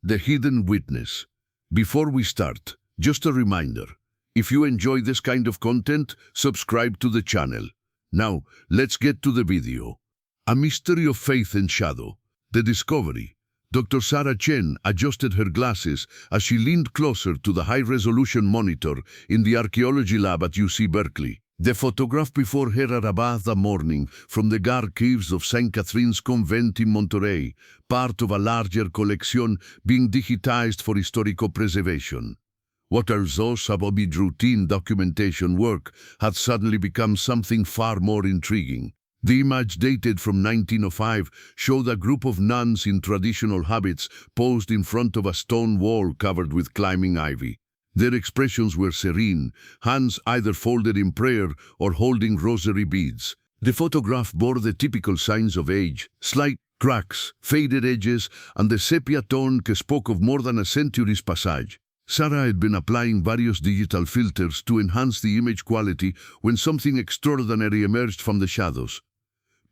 The Hidden Witness. Before we start, just a reminder. If you enjoy this kind of content, subscribe to the channel. Now, let's get to the video. A Mystery of Faith and Shadow. The Discovery. Dr. Sarah Chen adjusted her glasses as she leaned closer to the high-resolution monitor in the archaeology lab at UC Berkeley. The photograph before her at about that morning from the archives of St. Catherine's convent in Monterey, part of a larger collection being digitized for historical preservation. What are those about routine documentation work had suddenly become something far more intriguing. The image, dated from 1905, showed a group of nuns in traditional habits posed in front of a stone wall covered with climbing ivy. Their expressions were serene, hands either folded in prayer or holding rosary beads. The photograph bore the typical signs of age: slight cracks, faded edges, and the sepia tone that spoke of more than a century's passage. Sarah had been applying various digital filters to enhance the image quality when something extraordinary emerged from the shadows.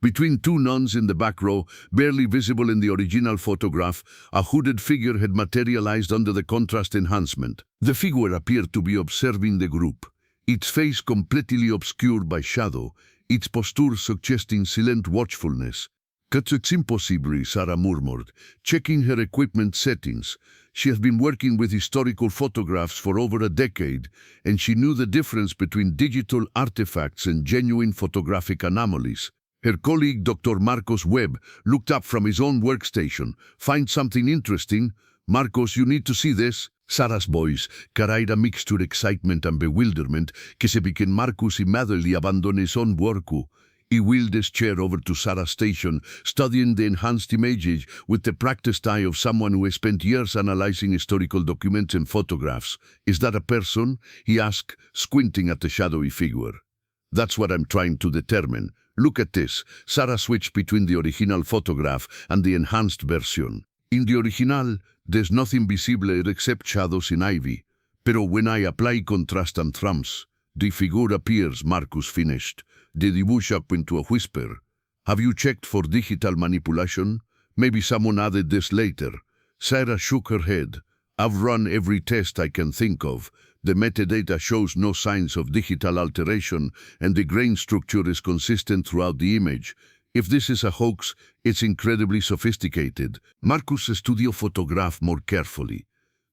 Between two nuns in the back row, barely visible in the original photograph, a hooded figure had materialized under the contrast enhancement. The figure appeared to be observing the group, its face completely obscured by shadow, its posture suggesting silent watchfulness. "It's impossible," Sarah murmured, checking her equipment settings. She had been working with historical photographs for over a decade, and she knew the difference between digital artifacts and genuine photographic anomalies. Her colleague, Dr. Marcos Webb, looked up from his own workstation. "Find something interesting? Marcos, you need to see this." Sarah's voice carried a mixture of excitement and bewilderment que se que Marcos immediately abandoned his own work. He wheeled his chair over to Sarah's station, studying the enhanced images with the practiced eye of someone who has spent years analyzing historical documents and photographs. "Is that a person?" he asked, squinting at the shadowy figure. "That's what I'm trying to determine. Look at this." Sarah switched between the original photograph and the enhanced version. In the original, there's nothing visible except shadows in ivy. Pero when I apply contrast and trams, the figure appears, Marcus finished. The dibujo up into a whisper. "Have you checked for digital manipulation? Maybe someone added this later." Sarah shook her head. "I've run every test I can think of. The metadata shows no signs of digital alteration, and the grain structure is consistent throughout the image. If this is a hoax, it's incredibly sophisticated." Marcus studied the photograph more carefully.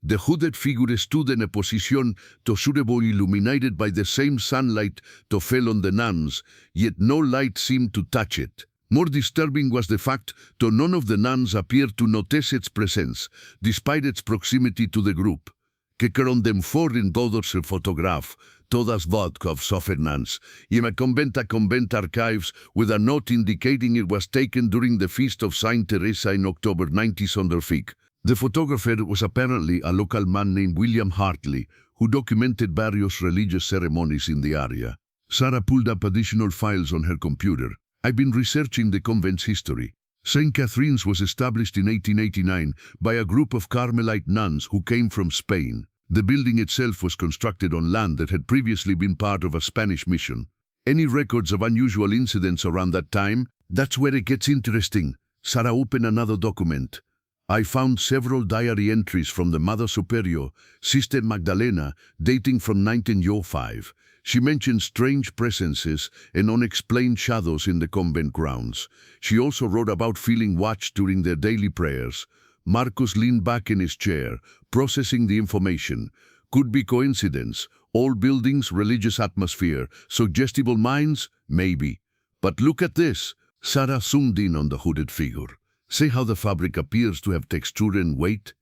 The hooded figure stood in a position suitable, illuminated by the same sunlight that fell on the nuns, yet no light seemed to touch it. More disturbing was the fact that none of the nuns appeared to notice its presence, despite its proximity to the group. "Que eram dem foren todos el photograph, todas vodka of Sofernans, in a convent archives with a note indicating it was taken during the feast of Saint Teresa in October 1905. The photographer was apparently a local man named William Hartley, who documented various religious ceremonies in the area. Sarah pulled up additional files on her computer. "I've been researching the convent's history. St. Catherine's was established in 1889 by a group of Carmelite nuns who came from Spain. The building itself was constructed on land that had previously been part of a Spanish mission. Any records of unusual incidents around that time? That's where it gets interesting." Sarah opened another document. "I found several diary entries from the Mother Superior, Sister Magdalena, dating from 1905. She mentioned strange presences and unexplained shadows in the convent grounds. She also wrote about feeling watched during their daily prayers." Marcus leaned back in his chair, processing the information. Could be coincidence. Old buildings, religious atmosphere, suggestible minds? Maybe. But look at this. Sarah zoomed in on the hooded figure. "See how the fabric appears to have texture and weight?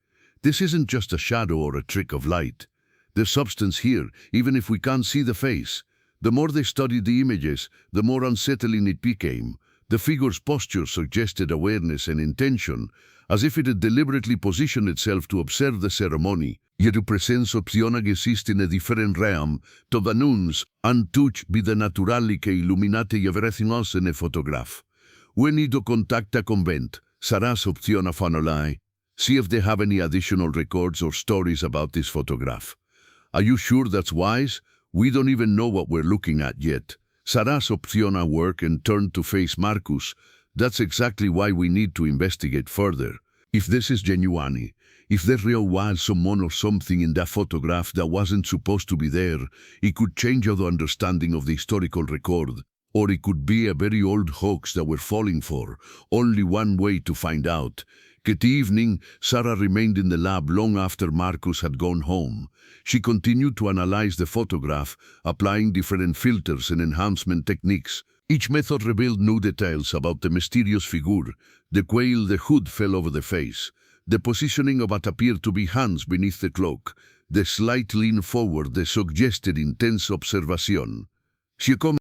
This isn't just a shadow or a trick of light. There's substance here, even if we can't see the face." The more they studied the images, the more unsettling it became. The figure's posture suggested awareness and intention, as if it had deliberately positioned itself to observe the ceremony. Yet the presence opziona existe in a different realm, to the nuns, untouched by the naturali que illuminate everything else in a photograph. "We need to contact a convent." Sarah's opziona fanolai. "See if they have any additional records or stories about this photograph." "Are you sure that's wise? We don't even know what we're looking at yet." Sarah's opziona work and turned to face Marcus. "That's exactly why we need to investigate further. If this is genuine, If there really was someone or something in that photograph that wasn't supposed to be there, it could change our understanding of the historical record. Or it could be a very old hoax that we're falling for. Only one way to find out. That evening, Sarah remained in the lab long after Marcus had gone home. She continued to analyze the photograph, applying different filters and enhancement techniques. Each method revealed new details about the mysterious figure, the quail the hood fell over the face, the positioning of what appeared to be hands beneath the cloak, the slight lean forward that suggested intense observation.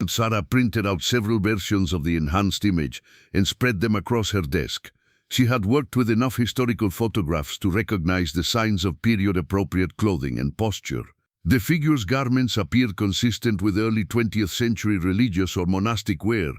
Sarah printed out several versions of the enhanced image and spread them across her desk. She had worked with enough historical photographs to recognize the signs of period-appropriate clothing and posture. The figure's garments appeared consistent with early 20th century religious or monastic wear,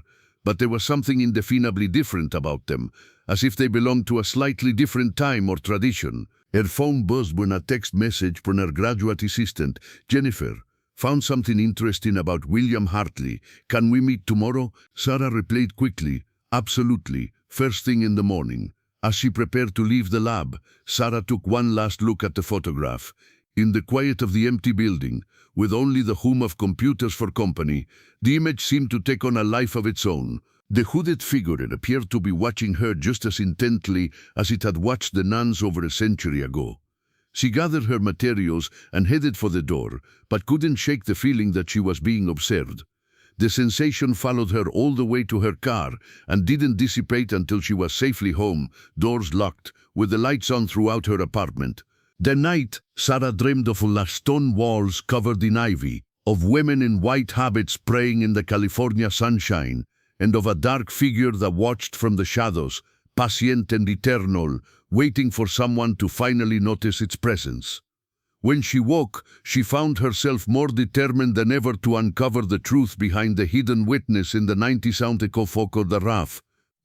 but there was something indefinably different about them, as if they belonged to a slightly different time or tradition. Her phone buzzed when a text message from her graduate assistant, Jennifer, found something interesting about William Hartley. Can we meet tomorrow? Sarah replied quickly, absolutely, first thing in the morning. As she prepared to leave the lab, Sarah took one last look at the photograph. In the quiet of the empty building, with only the hum of computers for company, the image seemed to take on a life of its own. The hooded figure appeared to be watching her just as intently as it had watched the nuns over a century ago. She gathered her materials and headed for the door, but couldn't shake the feeling that she was being observed. The sensation followed her all the way to her car and didn't dissipate until she was safely home, doors locked, with the lights on throughout her apartment. That night, Sarah dreamed of stone walls covered in ivy, of women in white habits praying in the California sunshine, and of a dark figure that watched from the shadows, patient and eternal, waiting for someone to finally notice its presence. When she woke, she found herself more determined than ever to uncover the truth behind the hidden witness in the 90-sound foco de Raf.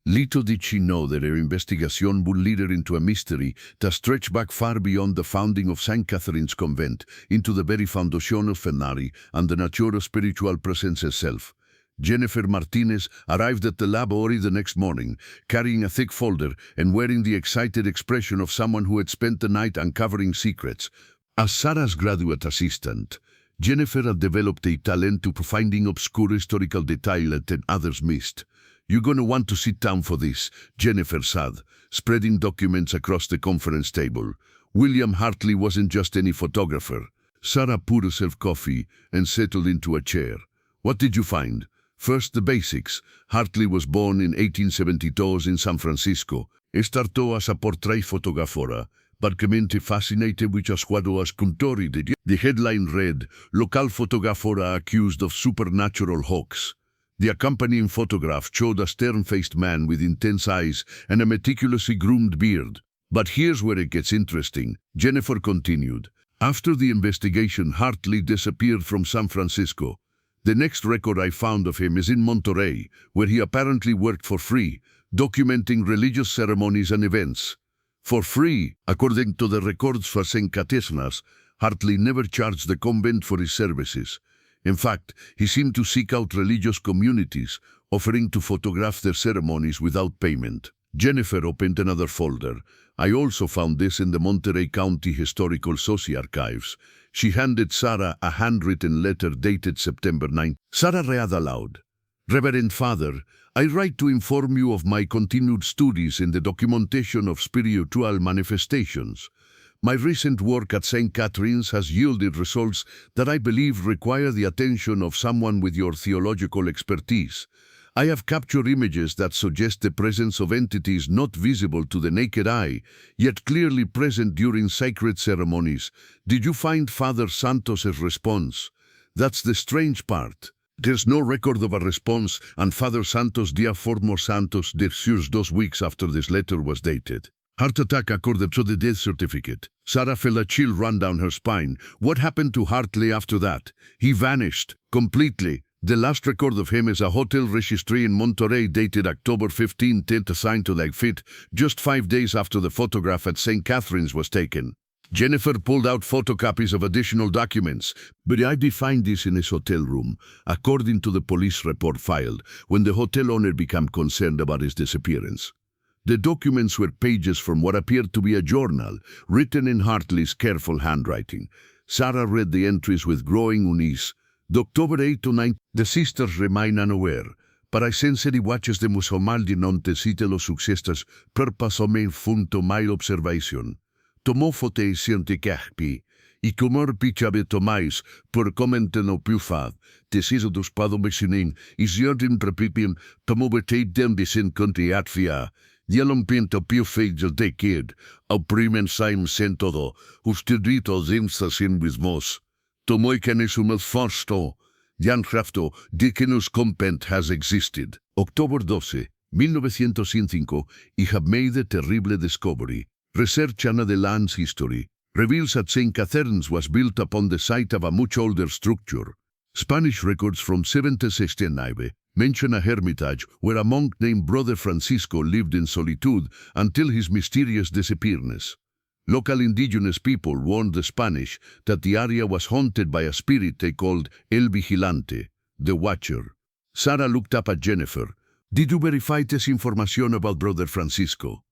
Little did she know that her investigation would lead her into a mystery that stretched back far beyond the founding of St. Catherine's convent, into the very foundation of Fenari and the natural spiritual presence itself. Jennifer Martinez arrived at the lab early the next morning, carrying a thick folder and wearing the excited expression of someone who had spent the night uncovering secrets. As Sarah's graduate assistant, Jennifer had developed a talent to finding obscure historical details that others missed. You're going to want to sit down for this, Jennifer said, spreading documents across the conference table. William Hartley wasn't just any photographer. Sarah poured herself coffee and settled into a chair. What did you find? First, the basics. Hartley was born in 1872 in San Francisco. Startó as a portrait photografora, parcialmente fascinated with as quadro as cultori. The headline read, Local photografora accused of supernatural hoax. The accompanying photograph showed a stern-faced man with intense eyes and a meticulously groomed beard. But here's where it gets interesting, Jennifer continued. After the investigation, Hartley disappeared from San Francisco. The next record I found of him is in Monterey, where he apparently worked for free, documenting religious ceremonies and events. For free, according to the records for St. Catherine's, Hartley never charged the convent for his services. In fact, he seemed to seek out religious communities, offering to photograph their ceremonies without payment. Jennifer opened another folder. I also found this in the Monterey County Historical Society archives. She handed Sarah a handwritten letter dated September 9. Sarah read aloud. Reverend Father, I write to inform you of my continued studies in the documentation of spiritual manifestations. My recent work at St. Catherine's has yielded results that I believe require the attention of someone with your theological expertise. I have captured images that suggest the presence of entities not visible to the naked eye, yet clearly present during sacred ceremonies. Did you find Father Santos's response? That's the strange part. There's no record of a response, and Father Santos dia Formor Santos deceased 2 weeks after this letter was dated. Heart attack according to the death certificate. Sarah felt a chill run down her spine. What happened to Hartley after that? He vanished. Completely. The last record of him is a hotel registry in Monterey dated October 15, 10 assigned to Legfit, just 5 days after the photograph at St. Catherine's was taken. Jennifer pulled out photocopies of additional documents, but I did find this in his hotel room, according to the police report filed, when the hotel owner became concerned about his disappearance. The documents were pages from what appeared to be a journal, written in Hartley's careful handwriting. Sarah read the entries with growing unease. The October 8 to 9, the sisters remain unaware. Para senseri watches de musomaldi non tesite los succestas per pasome funto mai observation. Tomó fote scientifici, y comor pichabe tomais per commenten o pufad, deciso dos pado mexinin, y zjordin prepipim, tomo betate dem bisin country atvia, dialom pinto pufagel de kid, au primen saim sentodo, ustidrito zimstas in wismos. Tomoi canisumel forsto, Jan Krafto, Dickenus Convent has existed. October 12, 1905, y have made a terrible discovery. Research on the land's history reveals that St. Catherine's was built upon the site of a much older structure. Spanish records from 1769 mention a hermitage where a monk named Brother Francisco lived in solitude until his mysterious disappearance. Local indigenous people warned the Spanish that the area was haunted by a spirit they called El Vigilante, the Watcher. Sarah looked up at Jennifer. Did you verify this information about Brother Francisco?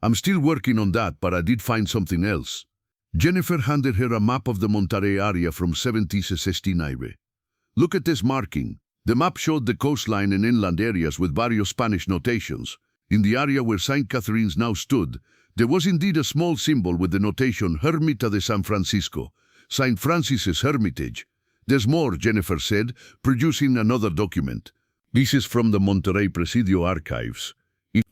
I'm still working on that, but I did find something else. Jennifer handed her a map of the Monterrey area from 1769. Look at this marking. The map showed the coastline and inland areas with various Spanish notations. In the area where St. Catherine's now stood, there was indeed a small symbol with the notation Hermita de San Francisco, St. Francis's Hermitage. There's more, Jennifer said, producing another document. This is from the Monterrey Presidio archives.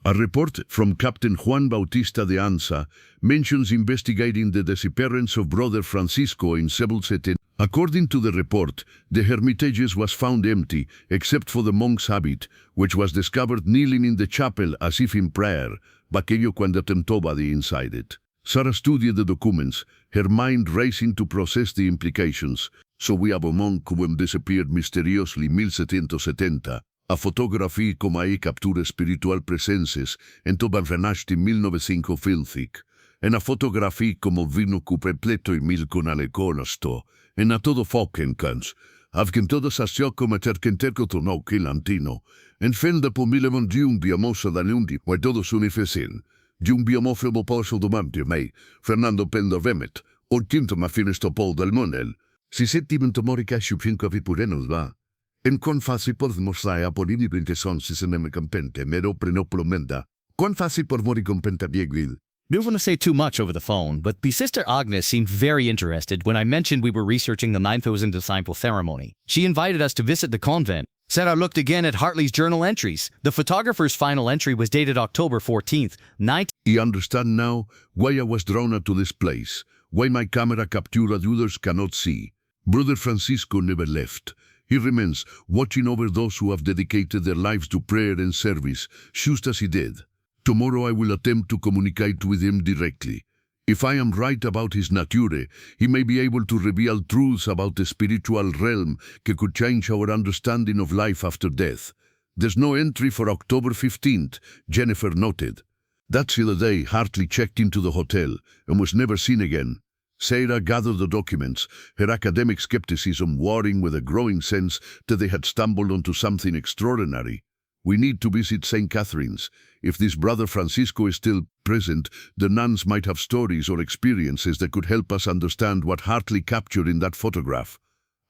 A report from Captain Juan Bautista de Anza mentions investigating the disappearance of Brother Francisco in 1770. According to the report, the hermitages was found empty except for the monk's habit, which was discovered kneeling in the chapel as if in prayer, aquello cuando tentobadi inside it. Sarah studied the documents, her mind racing to process the implications. So we have a monk who disappeared mysteriously 1770. A fotografía como hay captura espiritual presences en toban renashti 1905 filthic. En a fotografía como vino completo y mil con aleconasto. En a todo fokenkans. Avken todas asio como terkenterko to no kilantino. En fenda po milemon dium biamosa danundi, wa todos unifesin. Dium biamofebo poso domante mei, Fernando Pendovemet, o tinto ma finisto pol del monel. Si settimento morica shupinko vipurenos va. En con fácil podemos saia por inibinte son si se me compente, mero prenoplomenda. Con fácil por mori compenta biegil. Don't want to say too much over the phone, but the Sister Agnes seemed very interested when I mentioned we were researching the 9,000 disciple ceremony. She invited us to visit the convent. Sarah looked again at Hartley's journal entries. The photographer's final entry was dated October 14th, 19... I understand now why I was drawn to this place, why my camera captured others cannot see. Brother Francisco never left. He remains watching over those who have dedicated their lives to prayer and service, just as he did. Tomorrow I will attempt to communicate with him directly. If I am right about his nature, he may be able to reveal truths about the spiritual realm that could change our understanding of life after death. There's no entry for October 15th, Jennifer noted. That's the day Hartley checked into the hotel and was never seen again. Sarah gathered the documents, her academic skepticism warring with a growing sense that they had stumbled onto something extraordinary. We need to visit St. Catherine's. If this Brother Francisco is still present, the nuns might have stories or experiences that could help us understand what Hartley captured in that photograph.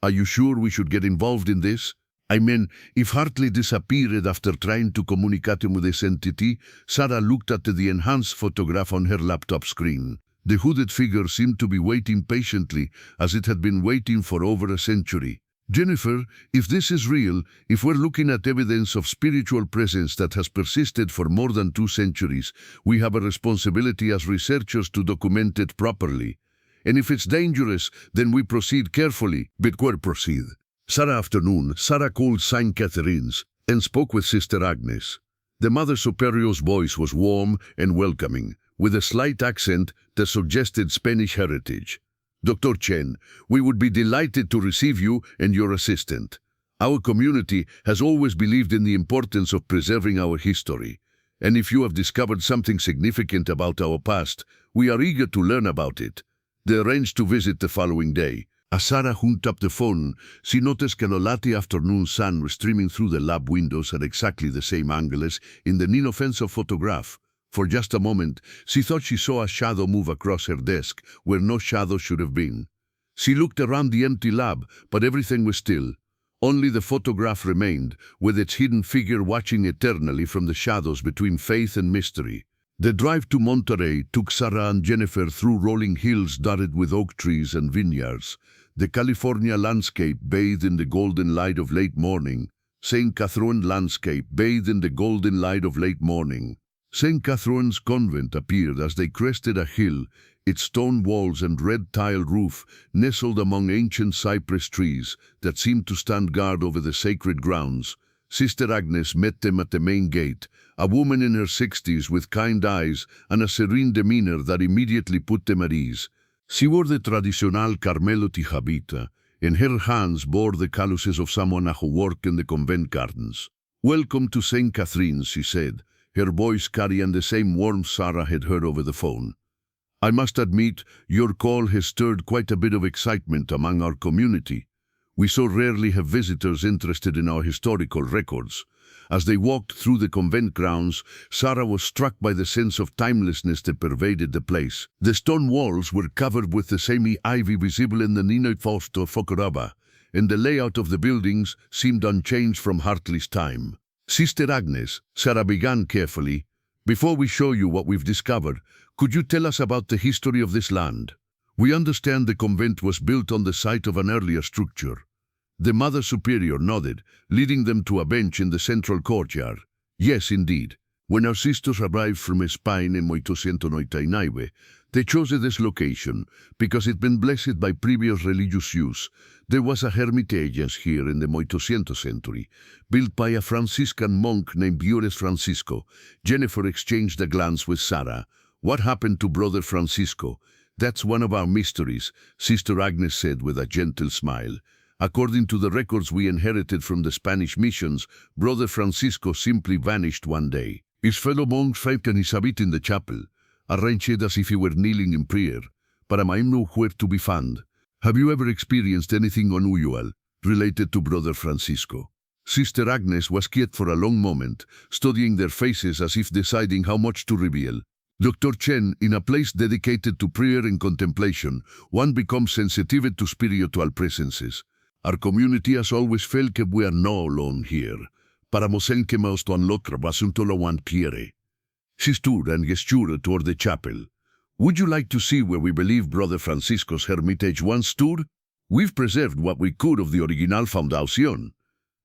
Are you sure we should get involved in this? I mean, if Hartley disappeared after trying to communicate with this entity, Sarah looked at the enhanced photograph on her laptop screen. The hooded figure seemed to be waiting patiently, as it had been waiting for over a century. Jennifer, if this is real, if we're looking at evidence of spiritual presence that has persisted for more than 2 centuries, we have a responsibility as researchers to document it properly. And if it's dangerous, then we proceed carefully, but where proceed? Sarah afternoon, Sarah called St. Catherine's and spoke with Sister Agnes. The Mother Superior's voice was warm and welcoming, with a slight accent that suggested Spanish heritage. Dr. Chen, we would be delighted to receive you and your assistant. Our community has always believed in the importance of preserving our history, and if you have discovered something significant about our past, we are eager to learn about it. They arranged to visit the following day. As Sarah hung up the phone, she noticed that the late afternoon sun was streaming through the lab windows at exactly the same angle as in the inoffensive photograph. For just a moment, she thought she saw a shadow move across her desk where no shadow should have been. She looked around the empty lab, but everything was still. Only the photograph remained, with its hidden figure watching eternally from the shadows between faith and mystery. The drive to Monterey took Sarah and Jennifer through rolling hills dotted with oak trees and vineyards. The California landscape bathed in the golden light of late morning. St. Catherine landscape bathed in the golden light of late morning. St. Catherine's convent appeared as they crested a hill, its stone walls and red-tiled roof nestled among ancient cypress trees that seemed to stand guard over the sacred grounds. Sister Agnes met them at the main gate, a woman in her 60s with kind eyes and a serene demeanor that immediately put them at ease. She wore the traditional Carmelo tijabita. In her hands bore the caluses of someone who worked in the convent gardens. "Welcome to St. Catherine's," she said, her voice carrying the same warmth Sarah had heard over the phone. "I must admit, your call has stirred quite a bit of excitement among our community. We so rarely have visitors interested in our historical records." As they walked through the convent grounds, Sarah was struck by the sense of timelessness that pervaded the place. The stone walls were covered with the same ivy visible in the Nino Fausto Focoraba, and the layout of the buildings seemed unchanged from Hartley's time. "Sister Agnes," Sarah began carefully, "before we show you what we've discovered, could you tell us about the history of this land? We understand the convent was built on the site of an earlier structure." The Mother Superior nodded, leading them to a bench in the central courtyard. "Yes, indeed. When our sisters arrived from Spain in 1899, they chose this location because it had been blessed by previous religious use. There was a hermitage here in the 18th century, built by a Franciscan monk named Bures Francisco." Jennifer exchanged a glance with Sarah. "What happened to Brother Francisco?" "That's one of our mysteries," Sister Agnes said with a gentle smile. "According to the records we inherited from the Spanish missions, Brother Francisco simply vanished one day. His fellow monks found his habit in the chapel, arranged as if he were kneeling in prayer, but I'm nowhere to be found. Have you ever experienced anything unusual related to Brother Francisco?" Sister Agnes was quiet for a long moment, studying their faces as if deciding how much to reveal. "Dr. Chen, in a place dedicated to prayer and contemplation, one becomes sensitive to spiritual presences. Our community has always felt that we are not alone here. Para mosenquemos to unlock asunto lo one quiere." She stood and gestured toward the chapel. "Would you like to see where we believe Brother Francisco's hermitage once stood? We've preserved what we could of the original foundation."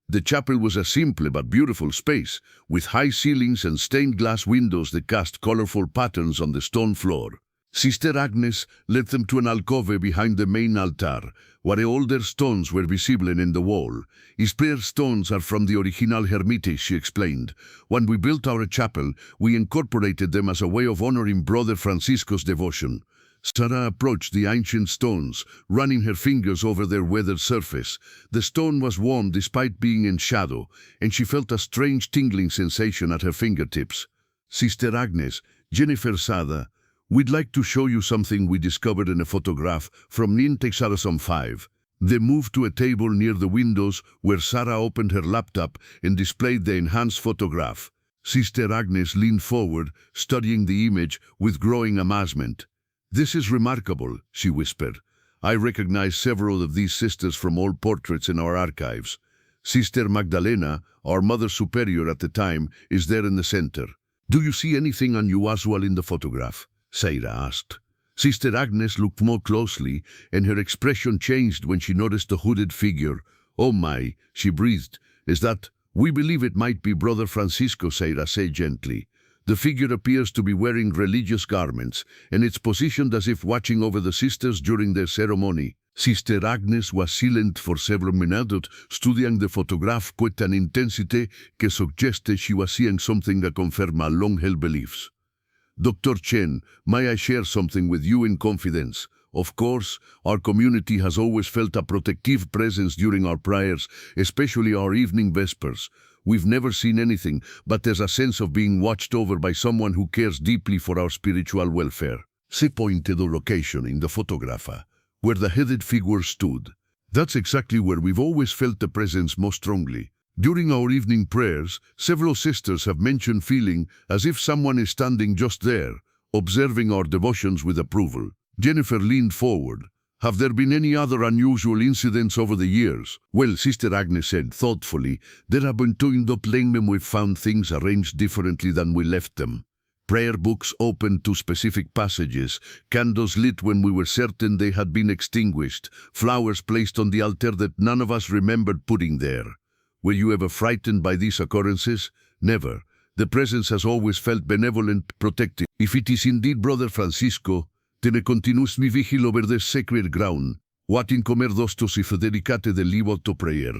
The chapel was a simple but beautiful space, with high ceilings and stained glass windows that cast colorful patterns on the stone floor. Sister Agnes led them to an alcove behind the main altar, where older stones were visible in the wall. "His prayer stones are from the original hermitage," she explained. "When we built our chapel, we incorporated them as a way of honoring Brother Francisco's devotion." Sarah approached the ancient stones, running her fingers over their weathered surface. The stone was warm despite being in shadow, and she felt a strange tingling sensation at her fingertips. "Sister Agnes," Jennifer said, "we'd like to show you something we discovered in a photograph from 1905. They moved to a table near the windows where Sarah opened her laptop and displayed the enhanced photograph. Sister Agnes leaned forward, studying the image with growing amazement. "This is remarkable," she whispered. "I recognize several of these sisters from old portraits in our archives. Sister Magdalena, our Mother Superior at the time, is there in the center." "Do you see anything unusual in the photograph?" Sarah asked. Sister Agnes looked more closely, and her expression changed when she noticed the hooded figure. "Oh my," she breathed. "Is that—" "We believe it might be Brother Francisco," Sarah said gently. "The figure appears to be wearing religious garments, and it's positioned as if watching over the sisters during their ceremony." Sister Agnes was silent for several minutes, studying the photograph with an intensity que suggested she was seeing something that confirmed long-held beliefs. "Dr. Chen, may I share something with you in confidence? Of course, our community has always felt a protective presence during our prayers, especially our evening vespers. We've never seen anything, but there's a sense of being watched over by someone who cares deeply for our spiritual welfare." She pointed the location in the photograph, where the headed figure stood. "That's exactly where we've always felt the presence most strongly. During our evening prayers, several sisters have mentioned feeling as if someone is standing just there, observing our devotions with approval. Jennifer leaned forward. Have there been any other unusual incidents over the years? Well, Sister Agnes said thoughtfully, there have been times when we've found things arranged differently than we left them. Prayer books opened to specific passages, candles lit when we were certain they had been extinguished, flowers placed on the altar that none of us remembered putting there. Were you ever frightened by these occurrences? Never. The presence has always felt benevolent, protective. If it is indeed Brother Francisco, tene continuus mi vigil over this sacred ground, what in comer dostos y federicate del libro to prayer.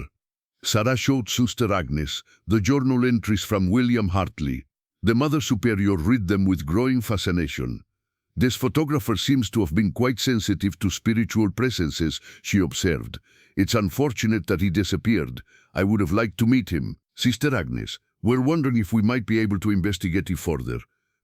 Sarah showed Sister Agnes the journal entries from William Hartley. The Mother Superior read them with growing fascination. This photographer seems to have been quite sensitive to spiritual presences, she observed. It's unfortunate that he disappeared. I would have liked to meet him. Sister Agnes, we're wondering if we might be able to investigate it further.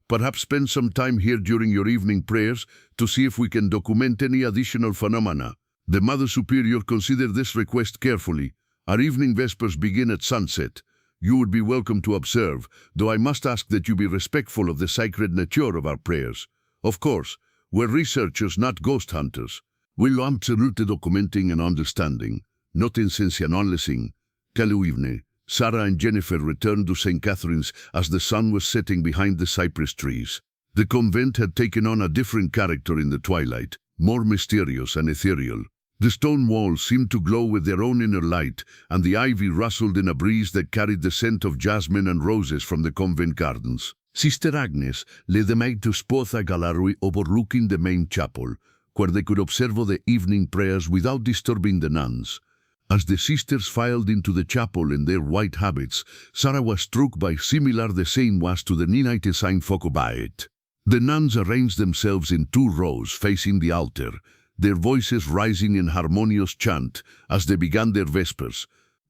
Perhaps spend some time here during your evening prayers to see if we can document any additional phenomena. The Mother Superior considered this request carefully. Our evening vespers begin at sunset. You would be welcome to observe, though I must ask that you be respectful of the sacred nature of our prayers. Of course, we're researchers, not ghost hunters. We'll absolutely documenting and understanding, not sensationalizing. Evening, Sarah and Jennifer returned to St. Catherine's as the sun was setting behind the cypress trees. The convent had taken on a different character in the twilight, more mysterious and ethereal. The stone walls seemed to glow with their own inner light, and the ivy rustled in a breeze that carried the scent of jasmine and roses from the convent gardens. Sister Agnes led them out to spot a gallery overlooking the main chapel, where they could observe the evening prayers without disturbing the nuns. As the sisters filed into the chapel in their white habits, Sarah was struck by similar the same was to the night sign Focobite. The nuns arranged themselves in 2 rows facing the altar, their voices rising in harmonious chant as they began their vespers.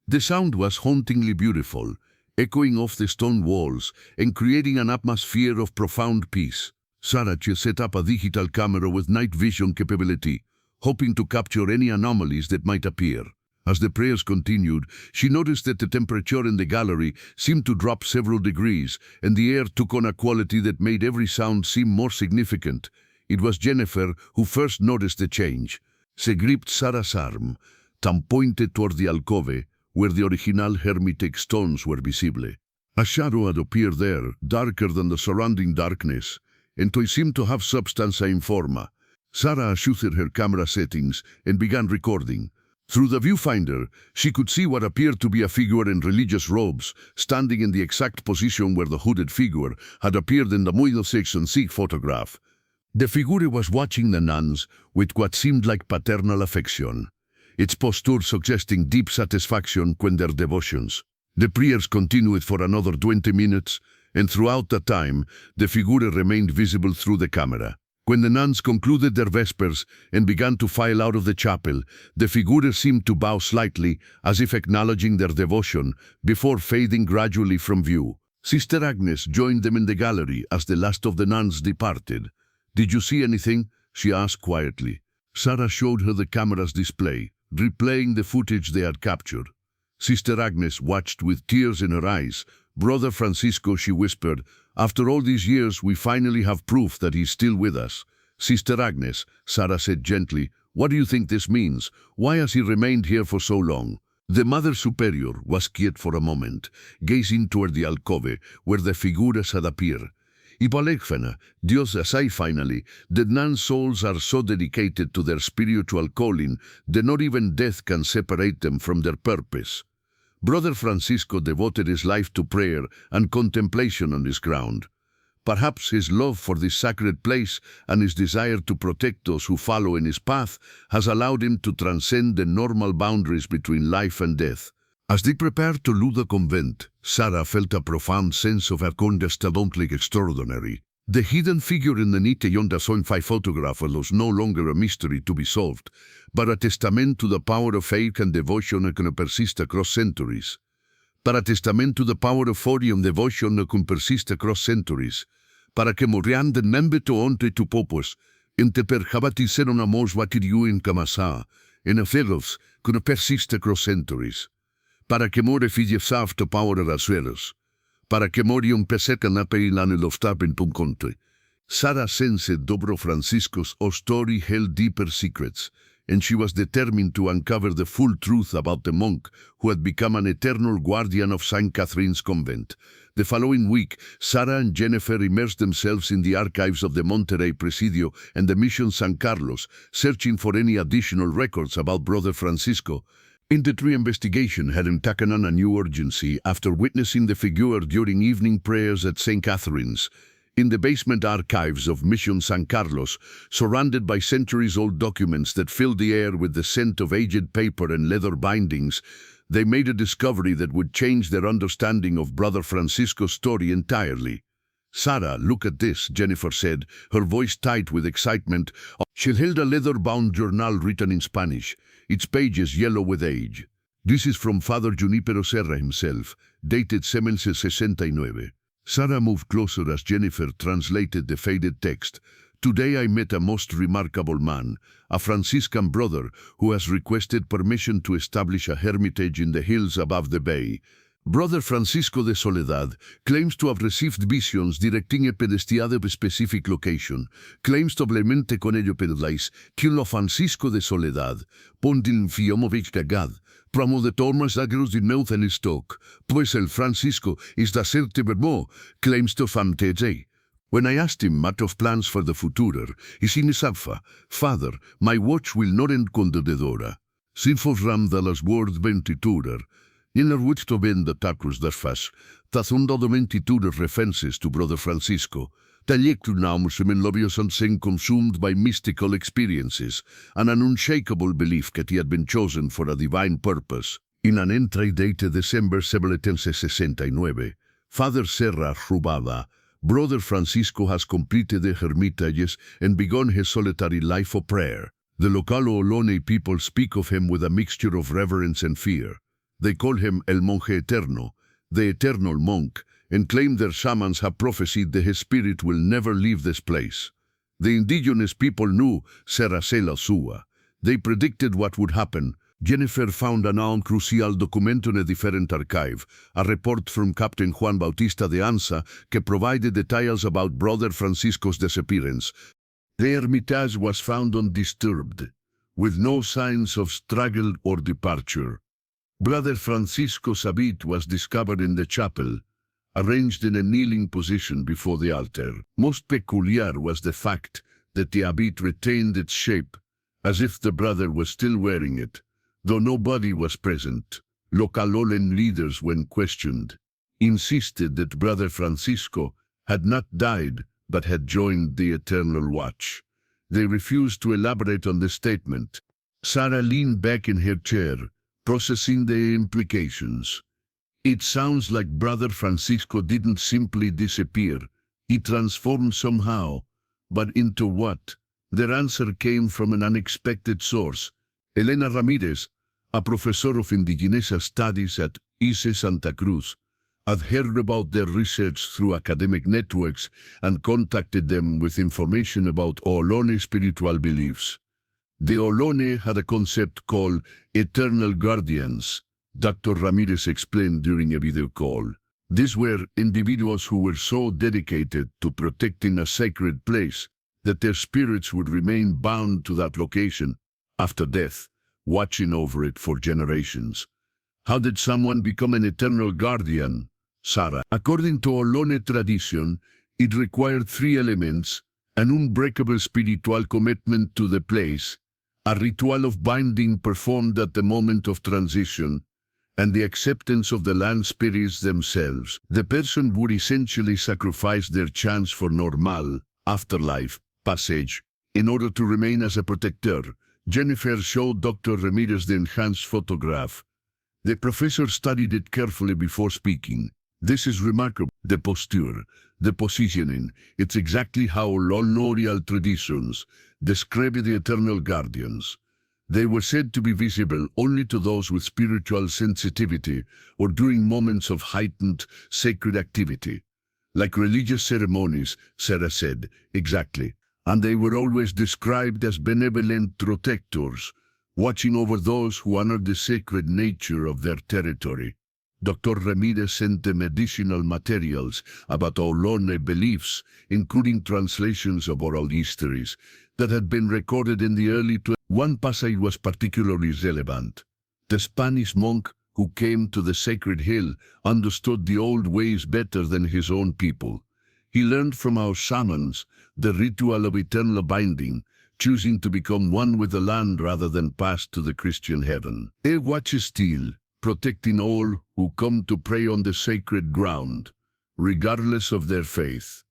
The sound was hauntingly beautiful, echoing off the stone walls and creating an atmosphere of profound peace. Sarah set up a digital camera with night vision capability, hoping to capture any anomalies that might appear. As the prayers continued, she noticed that the temperature in the gallery seemed to drop several degrees, and the air took on a quality that made every sound seem more significant. It was Jennifer who first noticed the change. She gripped Sarah's arm, and pointed toward the alcove, where the original hermetic stones were visible. A shadow had appeared there, darker than the surrounding darkness, and it seemed to have substance in forma. Sarah adjusted her camera settings and began recording. Through the viewfinder, she could see what appeared to be a figure in religious robes, standing in the exact position where the hooded figure had appeared in the middle section C photograph. The figure was watching the nuns with what seemed like paternal affection, its posture suggesting deep satisfaction when their devotions. The prayers continued for another 20 minutes, and throughout that time, the figure remained visible through the camera. When the nuns concluded their vespers and began to file out of the chapel, the figure seemed to bow slightly, as if acknowledging their devotion, before fading gradually from view. Sister Agnes joined them in the gallery as the last of the nuns departed. "Did you see anything?" she asked quietly. Sarah showed her the camera's display, replaying the footage they had captured. Sister Agnes watched with tears in her eyes. "Brother Francisco," she whispered, "after all these years we finally have proof that he's still with us." "Sister Agnes," Sarah said gently, "what do you think this means? Why has he remained here for so long?" The Mother Superior was quiet for a moment, gazing toward the alcove where the figuras had appeared. "Ipalekfena, Dios asai finally, the nuns' souls are so dedicated to their spiritual calling that not even death can separate them from their purpose. Brother Francisco devoted his life to prayer and contemplation on this ground. Perhaps his love for this sacred place and his desire to protect those who follow in his path has allowed him to transcend the normal boundaries between life and death." As they prepared to leave the convent, Sarah felt a profound sense of her condescendingly extraordinary. The hidden figure in the Nite Yonda Soin 5 photograph was no longer a mystery to be solved, but a testament to the power of faith and devotion that can persist across centuries. Para testament to the power of faith and devotion that can persist across centuries. Para que morian de membe to onte tu popos, inte per habati seron amos watiriu in kamasa, in a fellows can persist across centuries. para que more fijesav to power rasveros, para que morium peseka na peilane loftapen conte. Sarah sensed Dobro Francisco's story held deeper secrets, and she was determined to uncover the full truth about the monk who had become an eternal guardian of St. Catherine's convent. The following week, Sarah and Jennifer immersed themselves in the archives of the Monterrey Presidio and the Mission San Carlos, searching for any additional records about Brother Francisco. Industry investigation had taken on a new urgency after witnessing the figure during evening prayers at St. Catherine's. In the basement archives of Mission San Carlos, surrounded by centuries-old documents that filled the air with the scent of aged paper and leather bindings, they made a discovery that would change their understanding of Brother Francisco's story entirely. "Sarah, look at this," Jennifer said, her voice tight with excitement. She held a leather-bound journal written in Spanish, its pages yellow with age. "This is from Father Junipero Serra himself, dated 1769. Sarah moved closer as Jennifer translated the faded text. "Today I met a most remarkable man, a Franciscan brother who has requested permission to establish a hermitage in the hills above the bay. Brother Francisco de Soledad claims to have received visions directing a pedestiad of a specific location. Claims doblemente con ello pedlais, que lo Francisco de Soledad, pondil fiomovich cagad, promo de tormas agros in mouth and stock, pues el Francisco is da certe vermo, claims to famteze." When I asked him what of plans for the future, he sinisafa, "Father, my watch will not end con the dedora. Sinfos ram de las word ventiturer. In er witch to ben the tacros das fas, tazunda de ventiturer references to Brother Francisco. Talectu naumusem lobios and sin consumed by mystical experiences, and an unshakable belief that he had been chosen for a divine purpose." In an entry dated December 1769, Father Serra rubaba, "Brother Francisco has completed the hermitages and begun his solitary life of prayer. The local Olone people speak of him with a mixture of reverence and fear. They call him El Monje Eterno, the eternal monk, and claim their shamans have prophesied that his spirit will never leave this place. The indigenous people knew Serra Sela Sua. They predicted what would happen." Jennifer found an crucial documento in a different archive, a report from Captain Juan Bautista de Anza que provided details about Brother Francisco's disappearance. The Hermitage was found undisturbed, with no signs of struggle or departure. Brother Francisco's habit was discovered in the chapel, arranged in a kneeling position before the altar. Most peculiar was the fact that the habit retained its shape, as if the brother was still wearing it, though nobody was present. Local Olen leaders, when questioned, insisted that Brother Francisco had not died but had joined the Eternal Watch. They refused to elaborate on this statement. Sarah leaned back in her chair, processing the implications. "It sounds like Brother Francisco didn't simply disappear. He transformed somehow. But into what?" Their answer came from an unexpected source. Elena Ramirez, a professor of indigenous studies at ICE Santa Cruz, had heard about their research through academic networks and contacted them with information about Olone spiritual beliefs. The Olone had a concept called eternal guardians, Dr. Ramirez explained during a video call. These were individuals who were so dedicated to protecting a sacred place that their spirits would remain bound to that location after death, watching over it for generations. How did someone become an eternal guardian? Sarah. According to Olone tradition, it required three elements: an unbreakable spiritual commitment to the place, a ritual of binding performed at the moment of transition, and the acceptance of the land spirits themselves. The person would essentially sacrifice their chance for normal, afterlife, passage, in order to remain as a protector. Jennifer showed Dr. Ramirez the enhanced photograph. The professor studied it carefully before speaking. "This is remarkable. The posture, the positioning, it's exactly how Olonorial traditions describe the eternal guardians. They were said to be visible only to those with spiritual sensitivity or during moments of heightened sacred activity. Like religious ceremonies," Sarah said. "Exactly. And they were always described as benevolent protectors, watching over those who honor the sacred nature of their territory. Dr. Ramirez sent them additional materials about Ohlone beliefs, including translations of oral histories that had been recorded in the early 20s. One passage was particularly relevant. The Spanish monk who came to the sacred hill understood the old ways better than his own people. He learned from our shamans the ritual of eternal binding, choosing to become one with the land rather than pass to the Christian heaven. He watches still, protecting all who come to pray on the sacred ground, regardless of their faith.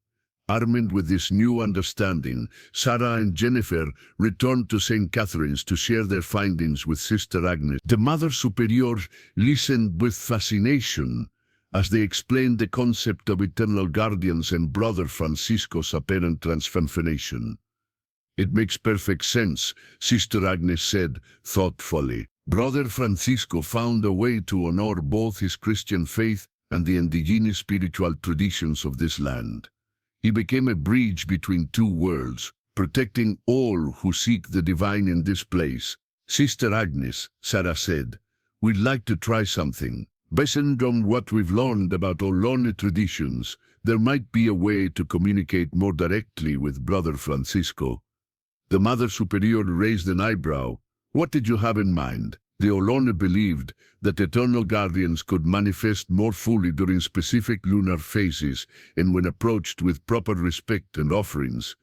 Armed with this new understanding, Sarah and Jennifer returned to St. Catherine's to share their findings with Sister Agnes. The Mother Superior listened with fascination as they explained the concept of eternal guardians and Brother Francisco's apparent transformation. "It makes perfect sense," Sister Agnes said thoughtfully. Brother Francisco found a way to honor both his Christian faith and the indigenous spiritual traditions of this land. He became a bridge between two worlds, protecting all who seek the divine in this place. "Sister Agnes," Sarah said, "we'd like to try something. Based on what we've learned about Ohlone traditions, there might be a way to communicate more directly with Brother Francisco." The Mother Superior raised an eyebrow. "What did you have in mind?" The Ohlone believed that eternal guardians could manifest more fully during specific lunar phases and when approached with proper respect and offerings.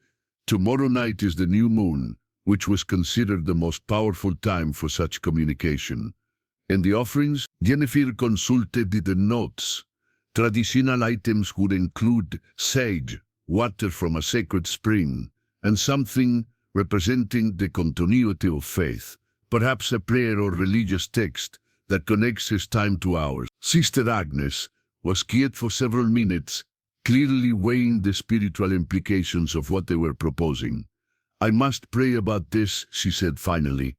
Tomorrow night is the new moon, which was considered the most powerful time for such communication. And the offerings? Jennifer consulted the notes. Traditional items would include sage, water from a sacred spring, and something representing the continuity of faith. Perhaps a prayer or religious text that connects his time to ours. Sister Agnes was quiet for several minutes, clearly weighing the spiritual implications of what they were proposing. "I must pray about this," she said finally.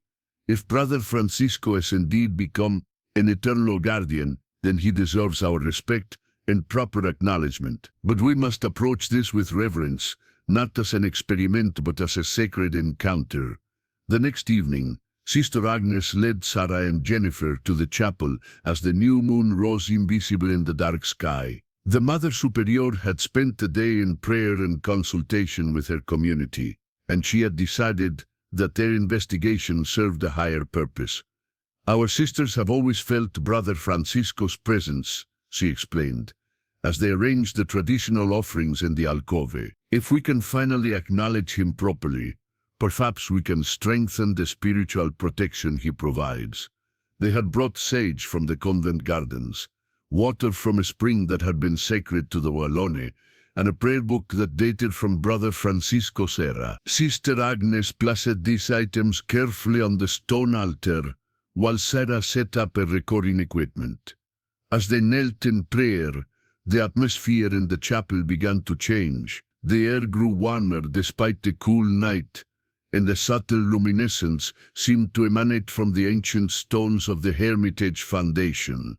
"If Brother Francisco has indeed become an eternal guardian, then he deserves our respect and proper acknowledgement. But we must approach this with reverence, not as an experiment but as a sacred encounter." The next evening, Sister Agnes led Sarah and Jennifer to the chapel as the new moon rose invisible in the dark sky. The Mother Superior had spent the day in prayer and consultation with her community, and she had decided that their investigation served a higher purpose. "Our sisters have always felt Brother Francisco's presence," she explained, as they arranged the traditional offerings in the alcove. "If we can finally acknowledge him properly, perhaps we can strengthen the spiritual protection he provides." They had brought sage from the convent gardens, water from a spring that had been sacred to the Ohlone, and a prayer book that dated from Brother Francisco's era. Sister Agnes placed these items carefully on the stone altar, while Sarah set up her recording equipment. As they knelt in prayer, the atmosphere in the chapel began to change. The air grew warmer despite the cool night, and a subtle luminescence seemed to emanate from the ancient stones of the Hermitage foundation.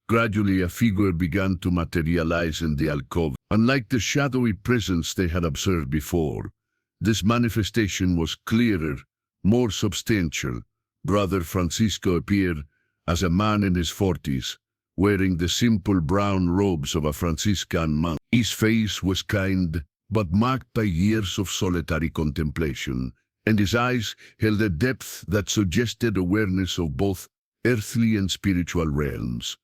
Gradually, a figure began to materialize in the alcove. Unlike the shadowy presence they had observed before, this manifestation was clearer, more substantial. Brother Francisco appeared as a man in his 40s, wearing the simple brown robes of a Franciscan monk. His face was kind, but marked by years of solitary contemplation, and his eyes held a depth that suggested awareness of both earthly and spiritual realms.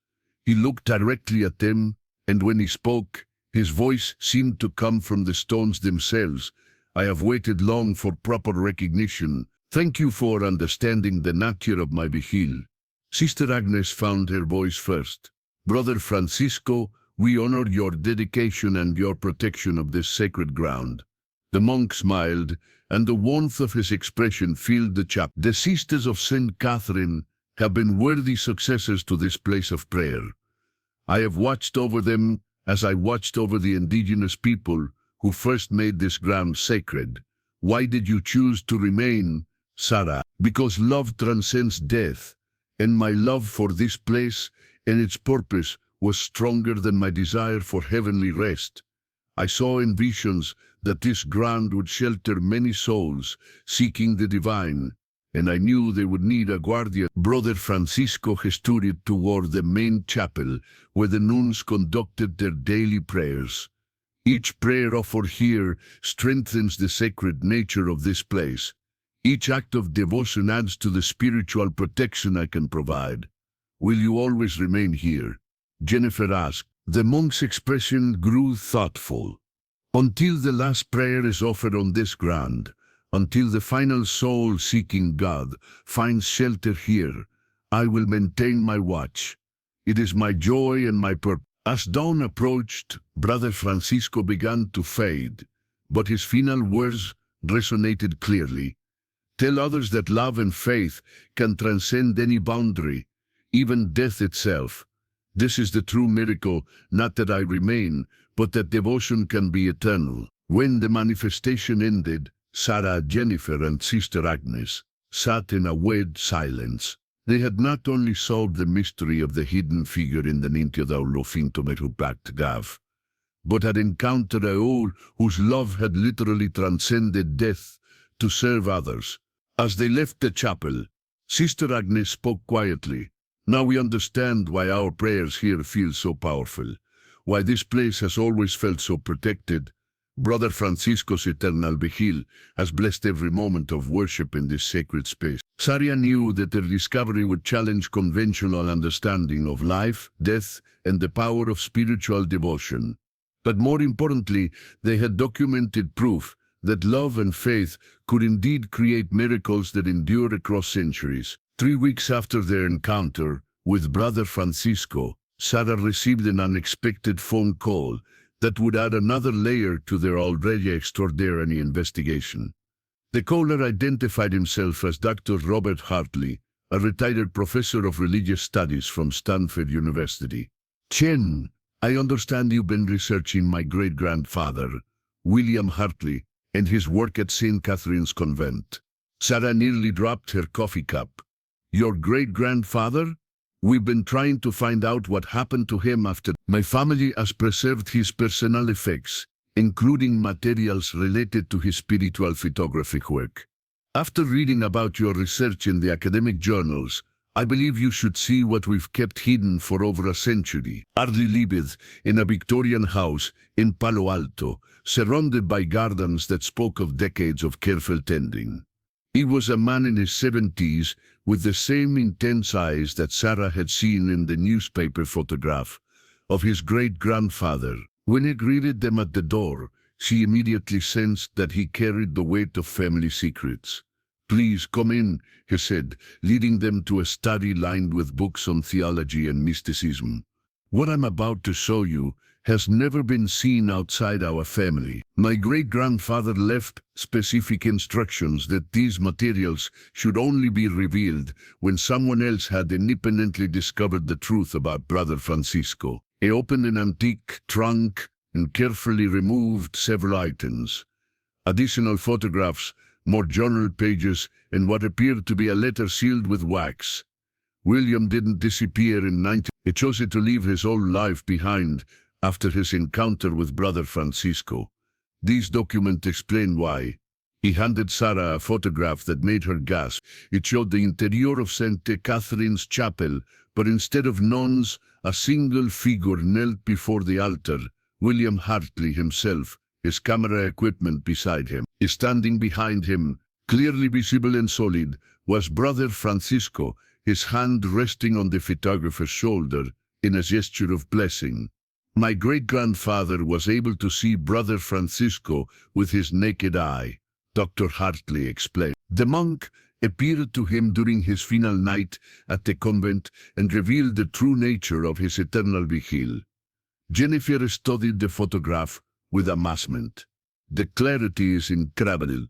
He looked directly at them, and when he spoke, his voice seemed to come from the stones themselves. "I have waited long for proper recognition. Thank you for understanding the nature of my vigil." Sister Agnes found her voice first. "Brother Francisco, we honor your dedication and your protection of this sacred ground." The monk smiled, and the warmth of his expression filled the chapel. "The sisters of St. Catherine have been worthy successors to this place of prayer. I have watched over them as I watched over the indigenous people who first made this ground sacred." "Why did you choose to remain, Sarah?" "Because love transcends death, and my love for this place and its purpose was stronger than my desire for heavenly rest. I saw in visions that this ground would shelter many souls seeking the divine, and I knew they would need a guardian. Brother Francisco hurried toward the main chapel, where the nuns conducted their daily prayers. Each prayer offered here strengthens the sacred nature of this place. Each act of devotion adds to the spiritual protection I can provide. Will you always remain here? Jennifer asked. The monk's expression grew thoughtful. Until the last prayer is offered on this ground, until the final soul seeking God finds shelter here, I will maintain my watch. It is my joy and my purpose. As dawn approached, Brother Francisco began to fade, but his final words resonated clearly. Tell others that love and faith can transcend any boundary, even death itself. This is the true miracle, not that I remain, but that devotion can be eternal. When the manifestation ended, Sarah, Jennifer, and Sister Agnes sat in a weird silence. They had not only solved the mystery of the hidden figure in the Nintiadaw Fintomerupact Gav, but had encountered a owl whose love had literally transcended death to serve others. As they left the chapel, Sister Agnes spoke quietly. Now we understand why our prayers here feel so powerful, why this place has always felt so protected. Brother Francisco's eternal vigil has blessed every moment of worship in this sacred space. Sarah knew that their discovery would challenge conventional understanding of life, death, and the power of spiritual devotion. But more importantly, they had documented proof that love and faith could indeed create miracles that endure across centuries. 3 weeks after their encounter with Brother Francisco, Sarah received an unexpected phone call that would add another layer to their already extraordinary investigation. The caller identified himself as Dr. Robert Hartley, a retired professor of religious studies from Stanford University. Chen, I understand you've been researching my great-grandfather, William Hartley, and his work at St. Catherine's Convent. Sarah nearly dropped her coffee cup. Your great-grandfather? We've been trying to find out what happened to him after. My family has preserved his personal effects, including materials related to his spiritual photographic work. After reading about your research in the academic journals, I believe you should see what we've kept hidden for over a century. Hartley lived in a Victorian house in Palo Alto, surrounded by gardens that spoke of decades of careful tending. He was a man in his 70s with the same intense eyes that Sarah had seen in the newspaper photograph of his great-grandfather. When he greeted them at the door, she immediately sensed that he carried the weight of family secrets. Please come in, he said, leading them to a study lined with books on theology and mysticism. What I'm about to show you has never been seen outside our family. My great-grandfather left specific instructions that these materials should only be revealed when someone else had independently discovered the truth about Brother Francisco. He opened an antique trunk and carefully removed several items. Additional photographs, more journal pages, and what appeared to be a letter sealed with wax. William didn't disappear in 19. He chose to leave his old life behind after his encounter with Brother Francisco. These documents explain why. He handed Sarah a photograph that made her gasp. It showed the interior of St. Catherine's Chapel, but instead of nuns, a single figure knelt before the altar, William Hartley himself, his camera equipment beside him. Standing behind him, clearly visible and solid, was Brother Francisco, his hand resting on the photographer's shoulder in a gesture of blessing. My great-grandfather was able to see Brother Francisco with his naked eye, Dr. Hartley explained. The monk appeared to him during his final night at the convent and revealed the true nature of his eternal vigil. Jennifer studied the photograph with amazement. The clarity is incredible.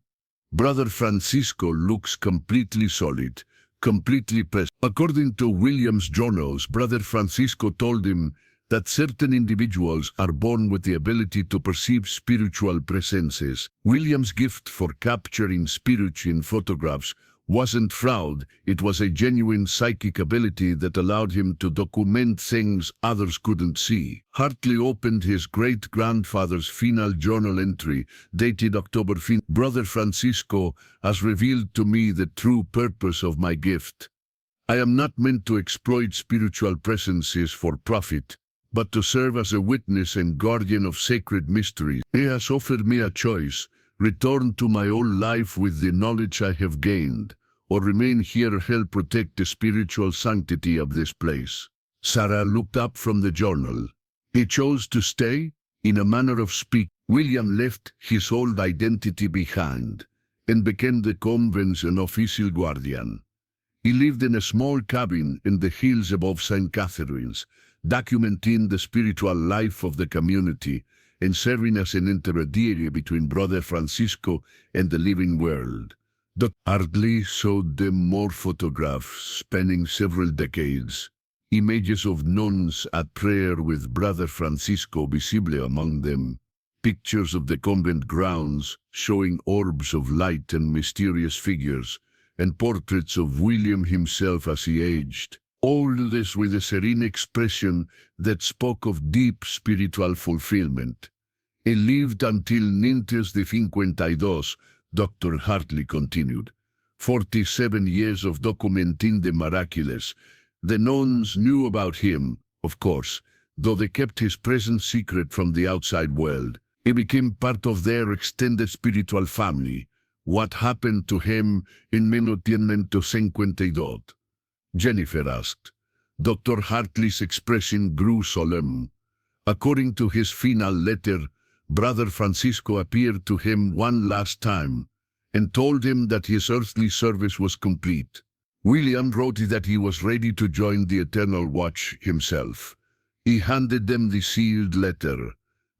Brother Francisco looks completely solid, completely present. According to William's journals, Brother Francisco told him that certain individuals are born with the ability to perceive spiritual presences. William's gift for capturing spirit in photographs wasn't fraud, it was a genuine psychic ability that allowed him to document things others couldn't see. Hartley opened his great-grandfather's final journal entry, dated October 5. Brother Francisco has revealed to me the true purpose of my gift. I am not meant to exploit spiritual presences for profit, but to serve as a witness and guardian of sacred mysteries. He has offered me a choice: return to my old life with the knowledge I have gained, or remain here help protect the spiritual sanctity of this place. Sarah looked up from the journal. He chose to stay. In a manner of speaking, William left his old identity behind and became the convent's unofficial guardian. He lived in a small cabin in the hills above St. Catherine's, documenting the spiritual life of the community and serving as an intermediary between Brother Francisco and the living world. Dr. Hartley showed them more photographs spanning several decades, images of nuns at prayer with Brother Francisco visible among them, pictures of the convent grounds showing orbs of light and mysterious figures, and portraits of William himself as he aged. All this with a serene expression that spoke of deep spiritual fulfillment. He lived until 1952, Dr. Hartley continued. 47 years of documenting the miraculous. The nuns knew about him, of course, though they kept his presence secret from the outside world. He became part of their extended spiritual family. What happened to him in 1952? Jennifer asked. Dr. Hartley's expression grew solemn. According to his final letter, Brother Francisco appeared to him one last time and told him that his earthly service was complete. William wrote that he was ready to join the Eternal Watch himself. He handed them the sealed letter.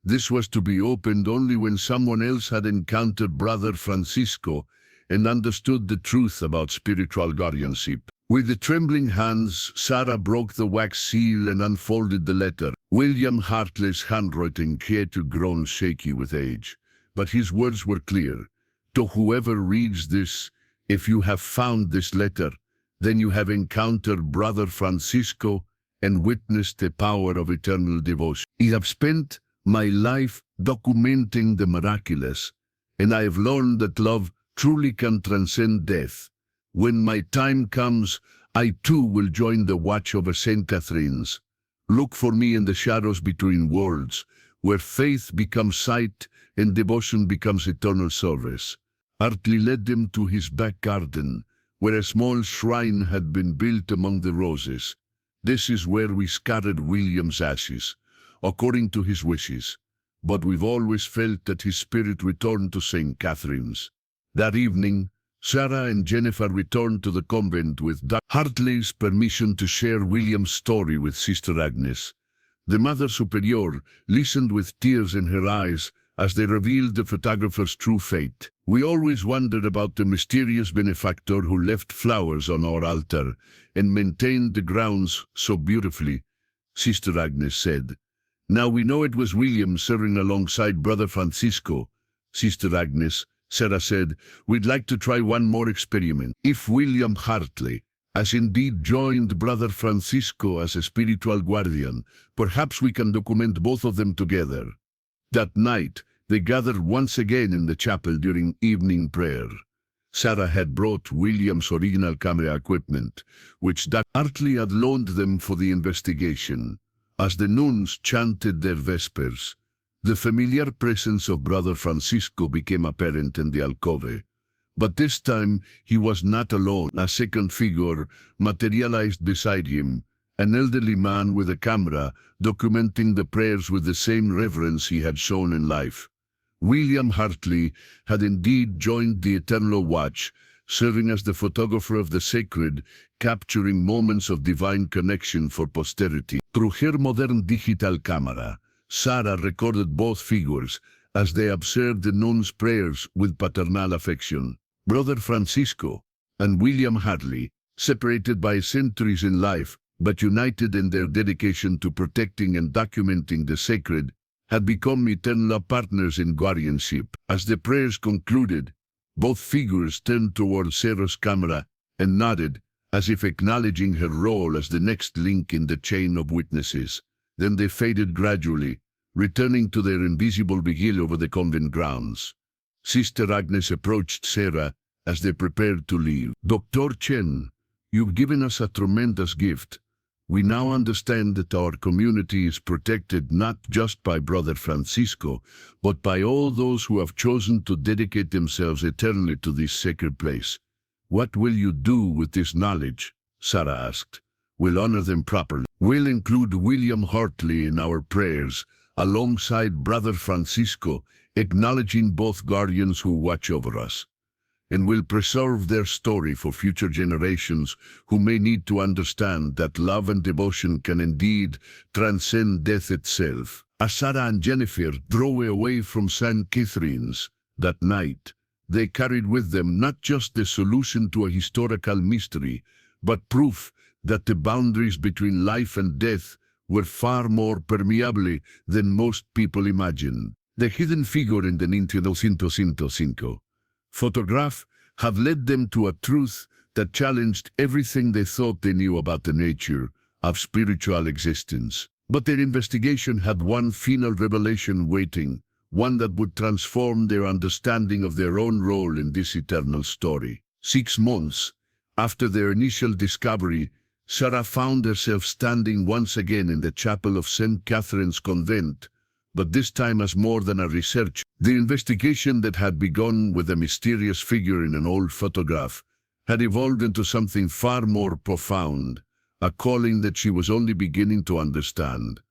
This was to be opened only when someone else had encountered Brother Francisco and understood the truth about spiritual guardianship. With the trembling hands, Sarah broke the wax seal and unfolded the letter. William Hartley's handwriting had grown shaky with age, but his words were clear. To whoever reads this, if you have found this letter, then you have encountered Brother Francisco and witnessed the power of eternal devotion. I have spent my life documenting the miraculous, and I have learned that love truly can transcend death. When my time comes, I too will join the watch over St. Catherine's. Look for me in the shadows between worlds, where faith becomes sight and devotion becomes eternal service. Hartley led them to his back garden, where a small shrine had been built among the roses. This is where we scattered William's ashes, according to his wishes, but we've always felt that his spirit returned to St. Catherine's. That evening, Sarah and Jennifer returned to the convent with Dr. Hartley's permission to share William's story with Sister Agnes. The Mother Superior listened with tears in her eyes as they revealed the photographer's true fate. We always wondered about the mysterious benefactor who left flowers on our altar and maintained the grounds so beautifully, Sister Agnes said. Now we know it was William serving alongside Brother Francisco. Sister Agnes, Sarah said, we'd like to try one more experiment. If William Hartley has indeed joined Brother Francisco as a spiritual guardian, perhaps we can document both of them together. That night, they gathered once again in the chapel during evening prayer. Sarah had brought William's original camera equipment, which Dr. Hartley had loaned them for the investigation. As the nuns chanted their vespers, the familiar presence of Brother Francisco became apparent in the alcove. But this time he was not alone. A second figure materialized beside him, an elderly man with a camera documenting the prayers with the same reverence he had shown in life. William Hartley had indeed joined the Eternal Watch, serving as the photographer of the sacred, capturing moments of divine connection for posterity. Through her modern digital camera, Sarah recorded both figures as they observed the nuns' prayers with paternal affection. Brother Francisco and William Hartley, separated by centuries in life, but united in their dedication to protecting and documenting the sacred, had become eternal partners in guardianship. As the prayers concluded, Both figures turned toward Sarah's camera and nodded, as if acknowledging her role as the next link in the chain of witnesses. Then they faded gradually, returning to their invisible vigil over the convent grounds. Sister Agnes approached Sarah as they prepared to leave. "Dr. Chen, you've given us a tremendous gift. We now understand that our community is protected not just by Brother Francisco, but by all those who have chosen to dedicate themselves eternally to this sacred place. What will you do with this knowledge?" Sarah asked. "We'll honor them properly. We'll include William Hartley in our prayers, alongside Brother Francisco, acknowledging both guardians who watch over us. And we'll preserve their story for future generations who may need to understand that love and devotion can indeed transcend death itself." As Sarah and Jennifer drove away from St. Catherine's that night, they carried with them not just the solution to a historical mystery, but proof that the boundaries between life and death were far more permeable than most people imagine. The hidden figure in the 1905 photograph have led them to a truth that challenged everything they thought they knew about the nature of spiritual existence. But their investigation had one final revelation waiting, one that would transform their understanding of their own role in this eternal story. 6 months after their initial discovery, Sarah found herself standing once again in the chapel of St. Catherine's convent, but this time as more than a research. The investigation that had begun with a mysterious figure in an old photograph had evolved into something far more profound, a calling that she was only beginning to understand.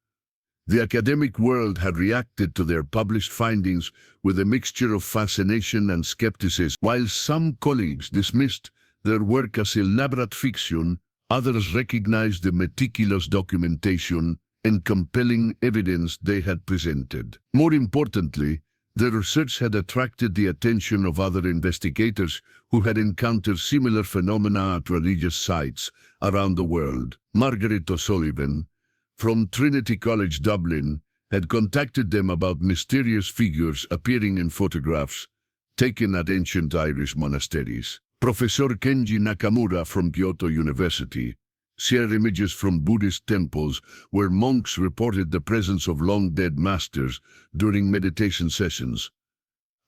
The academic world had reacted to their published findings with a mixture of fascination and skepticism. While some colleagues dismissed their work as elaborate fiction, others recognized the meticulous documentation and compelling evidence they had presented. More importantly, their research had attracted the attention of other investigators who had encountered similar phenomena at religious sites around the world. Margaret O'Sullivan, from Trinity College Dublin, had contacted them about mysterious figures appearing in photographs taken at ancient Irish monasteries. Professor Kenji Nakamura from Kyoto University shared images from Buddhist temples where monks reported the presence of long-dead masters during meditation sessions.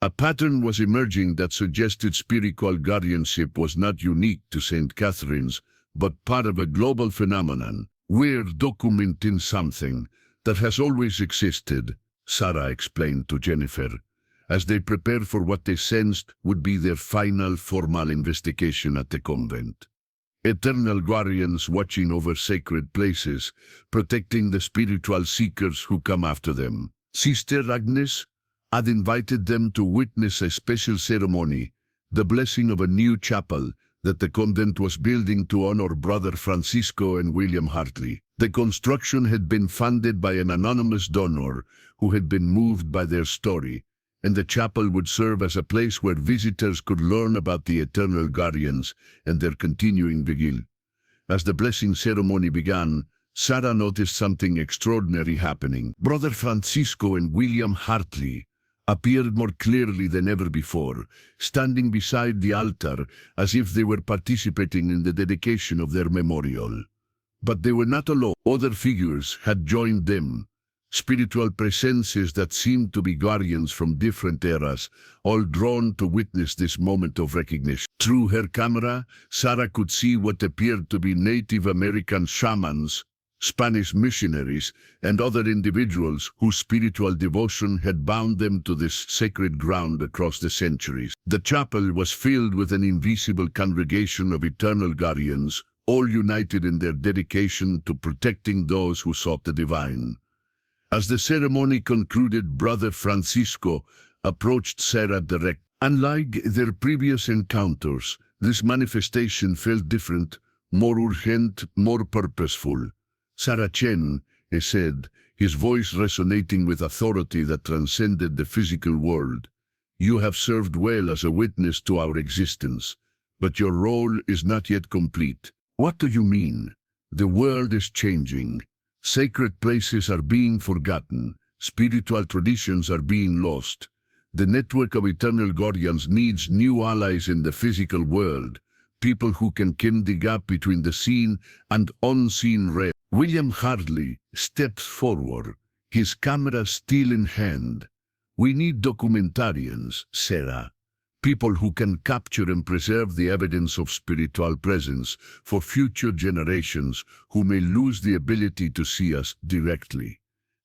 A pattern was emerging that suggested spiritual guardianship was not unique to St. Catherine's, but part of a global phenomenon. "We're documenting something that has always existed," Sarah explained to Jennifer, as they prepared for what they sensed would be their final formal investigation at the convent. Eternal guardians watching over sacred places, protecting the spiritual seekers who come after them. Sister Agnes had invited them to witness a special ceremony, the blessing of a new chapel that the convent was building to honor Brother Francisco and William Hartley. The construction had been funded by an anonymous donor who had been moved by their story, and the chapel would serve as a place where visitors could learn about the eternal guardians and their continuing vigil. As the blessing ceremony began, Sarah noticed something extraordinary happening. Brother Francisco and William Hartley appeared more clearly than ever before, standing beside the altar as if they were participating in the dedication of their memorial. But they were not alone. Other figures had joined them, spiritual presences that seemed to be guardians from different eras, all drawn to witness this moment of recognition. Through her camera, Sarah could see what appeared to be Native American shamans, Spanish missionaries, and other individuals whose spiritual devotion had bound them to this sacred ground across the centuries. The chapel was filled with an invisible congregation of eternal guardians, all united in their dedication to protecting those who sought the divine. As the ceremony concluded, Brother Francisco approached Sarah direct. Unlike their previous encounters, this manifestation felt different, more urgent, more purposeful. "Sarah Chen," he said, his voice resonating with authority that transcended the physical world, "you have served well as a witness to our existence, but your role is not yet complete." "What do you mean?" "The world is changing. Sacred places are being forgotten, spiritual traditions are being lost. The network of eternal guardians needs new allies in the physical world, people who can kin the gap between the seen and unseen realm. William Hartley steps forward, his camera still in hand. We need documentarians, Sarah. People who can capture and preserve the evidence of spiritual presence for future generations who may lose the ability to see us directly.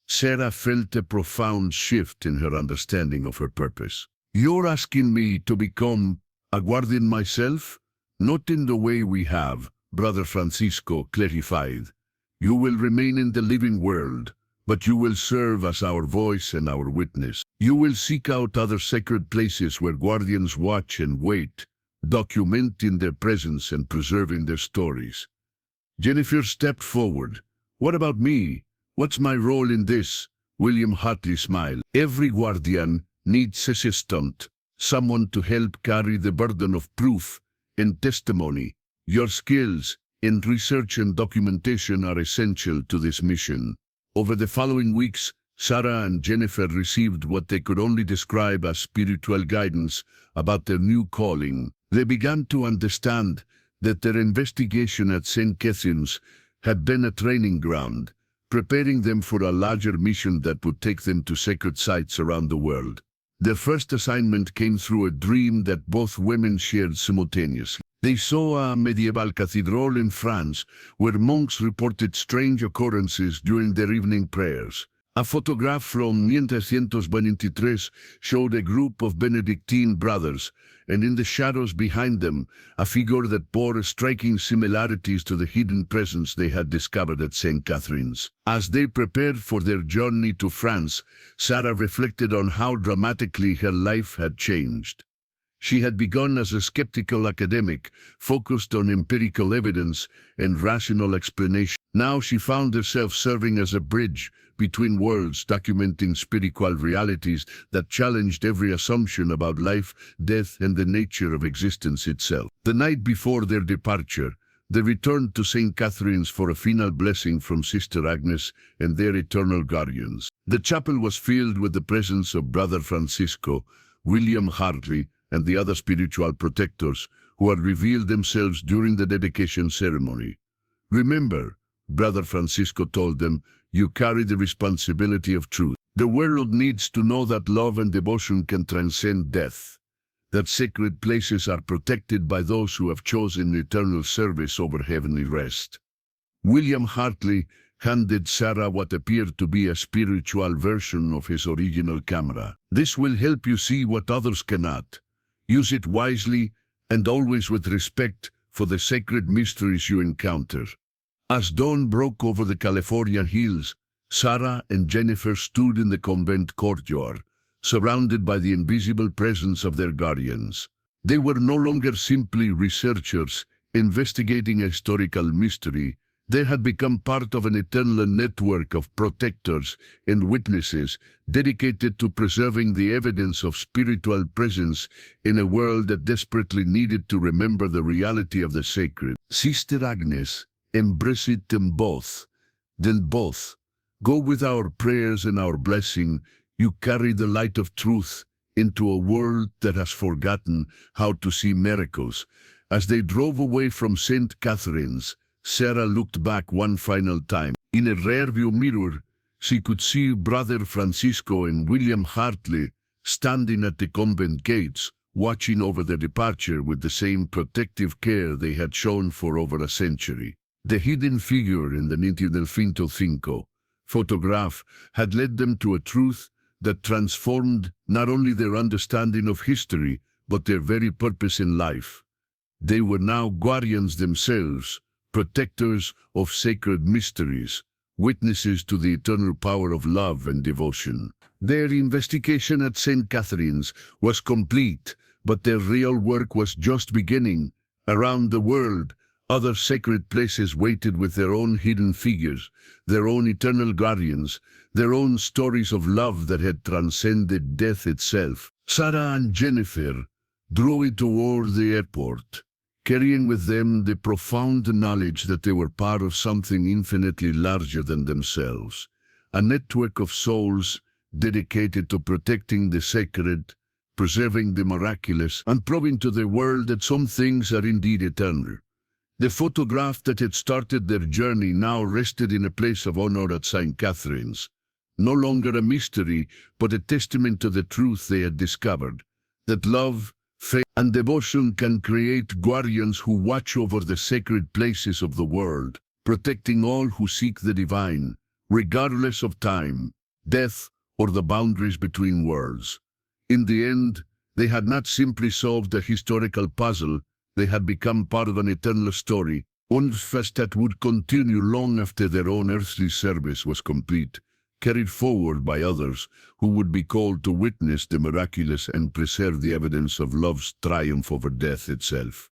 Sarah felt a profound shift in her understanding of her purpose. You're asking me to become a guardian myself? Not in the way we have, Brother Francisco clarified. You will remain in the living world, but you will serve as our voice and our witness. You will seek out other sacred places where guardians watch and wait, documenting their presence and preserving their stories. Jennifer stepped forward. What about me? What's my role in this? William Hartley smiled. Every guardian needs assistant, someone to help carry the burden of proof and testimony. Your skills in research and documentation are essential to this mission. Over the following weeks, Sarah and Jennifer received what they could only describe as spiritual guidance about their new calling. They began to understand that their investigation at St. Catherine's had been a training ground, preparing them for a larger mission that would take them to sacred sites around the world. Their first assignment came through a dream that both women shared simultaneously. They saw a medieval cathedral in France where monks reported strange occurrences during their evening prayers. A photograph from 1923 showed a group of Benedictine brothers, and in the shadows behind them, a figure that bore striking similarities to the hidden presence they had discovered at St. Catherine's. As they prepared for their journey to France, Sarah reflected on how dramatically her life had changed. She had begun as a skeptical academic, focused on empirical evidence and rational explanation. Now she found herself serving as a bridge between worlds, documenting spiritual realities that challenged every assumption about life, death, and the nature of existence itself. The night before their departure, they returned to St. Catherine's for a final blessing from Sister Agnes and their eternal guardians. The chapel was filled with the presence of Brother Francisco, William Hartley, and the other spiritual protectors who had revealed themselves during the dedication ceremony. Remember, Brother Francisco told them, you carry the responsibility of truth. The world needs to know that love and devotion can transcend death, that sacred places are protected by those who have chosen eternal service over heavenly rest. William Hartley handed Sarah what appeared to be a spiritual version of his original camera. This will help you see what others cannot. Use it wisely and always with respect for the sacred mysteries you encounter. As dawn broke over the California hills, Sarah and Jennifer stood in the convent courtyard, surrounded by the invisible presence of their guardians. They were no longer simply researchers investigating a historical mystery. They had become part of an eternal network of protectors and witnesses dedicated to preserving the evidence of spiritual presence in a world that desperately needed to remember the reality of the sacred. Sister Agnes, embrace them both. Then both, go with our prayers and our blessing. You carry the light of truth into a world that has forgotten how to see miracles. As they drove away from St. Catherine's, Sarah looked back one final time. In a rearview mirror, she could see Brother Francisco and William Hartley standing at the convent gates, watching over their departure with the same protective care they had shown for over a century. The hidden figure in the 1925 photograph had led them to a truth that transformed not only their understanding of history, but their very purpose in life. They were now guardians themselves, protectors of sacred mysteries, witnesses to the eternal power of love and devotion. Their investigation at St. Catherine's was complete, but their real work was just beginning. Around the world, other sacred places waited with their own hidden figures, their own eternal guardians, their own stories of love that had transcended death itself. Sarah and Jennifer drove toward the airport, carrying with them the profound knowledge that they were part of something infinitely larger than themselves, a network of souls dedicated to protecting the sacred, preserving the miraculous, and proving to the world that some things are indeed eternal. The photograph that had started their journey now rested in a place of honor at St. Catherine's, no longer a mystery, but a testament to the truth they had discovered, that love, faith, and devotion can create guardians who watch over the sacred places of the world, protecting all who seek the divine, regardless of time, death, or the boundaries between worlds. In the end, they had not simply solved a historical puzzle, they had become part of an eternal story, one that would continue long after their own earthly service was complete, carried forward by others who would be called to witness the miraculous and preserve the evidence of love's triumph over death itself.